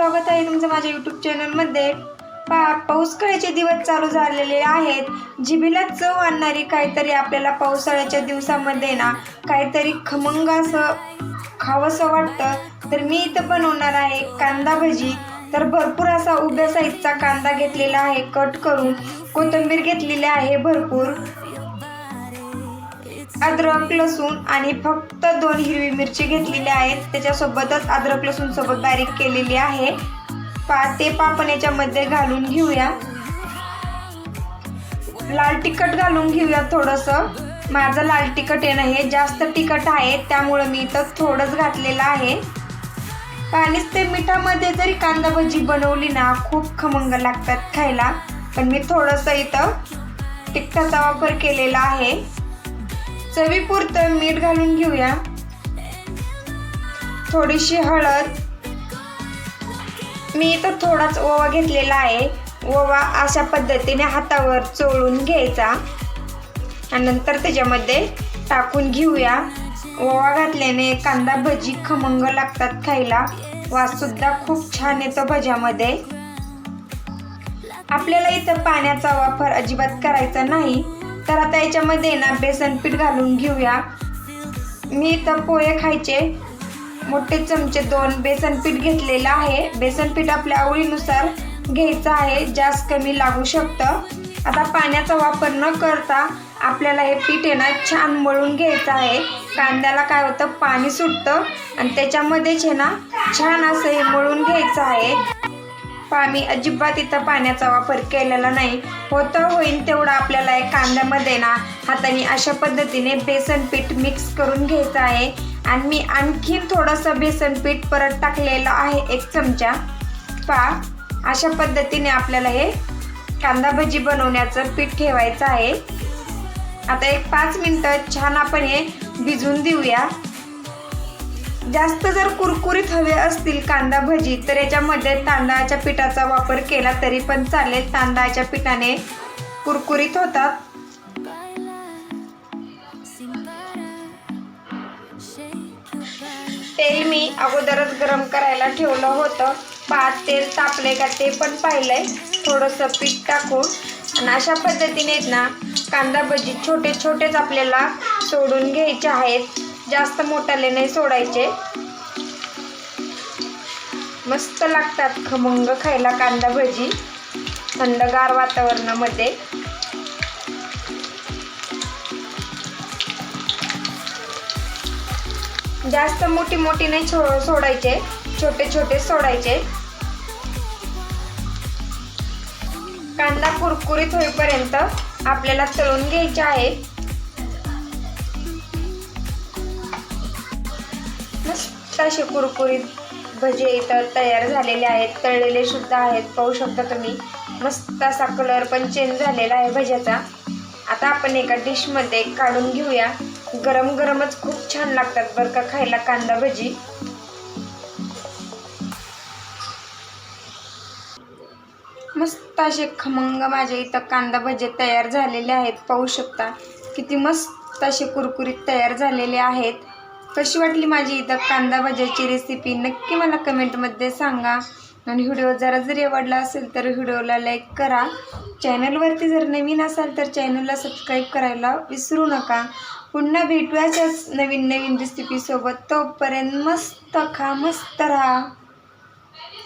स्वागत आहे तुमचं माझ्या यूट्यूब चॅनलमध्ये। पावसाळ्याचे दिवस चालू झालेले आहेत। जिभेला चव आणणारी काहीतरी आपल्याला पावसाळ्याच्या दिवसामध्ये ना काहीतरी खमंग असं खावंसं वाटतं। तर मी इथं बनवणार आहे कांदा भजी। तर भरपूर असा उभ्या साईजचा कांदा घेतलेला आहे कट करून, कोथिंबीर घेतलेली आहे भरपूर, अद्रक लसूण आणि फक्त 2 हिरवी मिरची घेतलेली आहेत। त्याच्यासोबतच अद्रक लसूण सोबत बारीक केलेली आहे। ते आपण याच्यामध्ये घालून घेऊया। लाल तिखट घालून घेऊया थोडंसं। माझं लाल तिखट आहे ना हे जास्त तिखट आहे, त्यामुळे मी इथं थोडंच घातलेलं आहे। पाणीच ते मिठामध्ये जरी कांदा भजी बनवली ना खूप खमंग लागतात खायला, पण मी थोडंसं इथं तिखटाचा वापर केलेला आहे। चवीपुरतं मीठ घालून घेऊया, थोडीशी हळद। मी इथं थोडाच ओवा घेतलेला आहे। ओवा अशा पद्धतीने हातावर चोळून घ्यायचा आणि नंतर त्याच्यामध्ये टाकून घेऊया। ओवा घातल्याने कांदा भजी खमंग लागतात खायला, वास सुद्धा खूप छान येतो भज्यामध्ये। आपल्याला इथं पाण्याचा वापर अजिबात करायचा नाही। तर आता याच्यामध्ये ना बेसन पीठ घालून घेऊया। मी इथं पोहे खायचे मोठे चमचे 2 बेसन पीठ घेतलेलं आहे। बेसन पीठ आपल्या आवडीनुसार घ्यायचं आहे, जास्त कमी लागू शकतं। आता पाण्याचा वापर न करता आपल्याला हे पीठ आहे ना छान मळून घ्यायचं आहे। कांद्याला काय होतं पाणी सुटतं आणि त्याच्यामध्येच आहे ना छान असं हे मळून घ्यायचं आहे। मी अजिबात इथं पाण्याचा वापर केलेला नाही। होईल तेवढं आपल्याला कांद्यामध्ये ना हाताने अशा पद्धतीने बेसन पीठ मिक्स करून घ्यायचं आहे। आणि मी आणखीन थोडंसं बेसन पीठ परत टाकलेलं आहे 1 चमचा। अशा पद्धतीने आपल्याला हे कांदा भजी बनवण्याचं पीठ ठेवायचं आहे। आता 5 मिनिटं छान आपण हे भिजून देऊया। जास्त जर कुरकुरीत हवे असतील कांदा भजी तर याच्यामध्ये तांदळाच्या पिठाचा वापर केला तरी पण चालेल। तांदळाच्या पिठाने कुरकुरीत होतात। तेल मी अगोदरच गरम करायला ठेवलं होतं। तेल तापले का ते पण पाहिलंय। थोडंसं पीठ टाकून आणि अशा पद्धतीने ना कांदा भजी छोटे छोटेच आपल्याला सोडून घ्यायचे आहेत, जास्त मोठाले नाही सोडायचे। मस्त लागतात खमंग खायला कांदा भजी थंडगार वातावरणामध्ये। जास्त मोठी नाही सोडायचे, छोटे छोटे सोडायचे। कांदा कुरकुरीत होईपर्यंत आपल्याला तळून घ्यायचे आहे। मस्त असे कुरकुरीत भजी इथं तयार झालेले आहेत, तळलेले सुद्धा आहेत, पाहू शकता तुम्ही। मस्त असा कलर पण चेंज झालेला आहे भज्याचा। आता आपण एका डिशमध्ये काढून घेऊया। गरम गरमच खूप छान लागतात बरं का खायला कांदा भजी। मस्त असे खमंग माझे इथं कांदा भजी तयार झालेले आहेत, पाहू शकता किती मस्त असे कुरकुरीत तयार झालेले आहेत। कशी वाटली माझी इथं कांदा भज्याची रेसिपी नक्की मला कमेंटमध्ये सांगा। आणि व्हिडिओ जरी आवडला असेल तर व्हिडिओला लाईक करा। चॅनलवरती जर नवीन असाल तर चॅनलला सबस्क्राईब करायला विसरू नका। पुन्हा भेटूयाच नवीन रेसिपी सोबत। तोपर्यंत मस्त खा, मस्त राहा।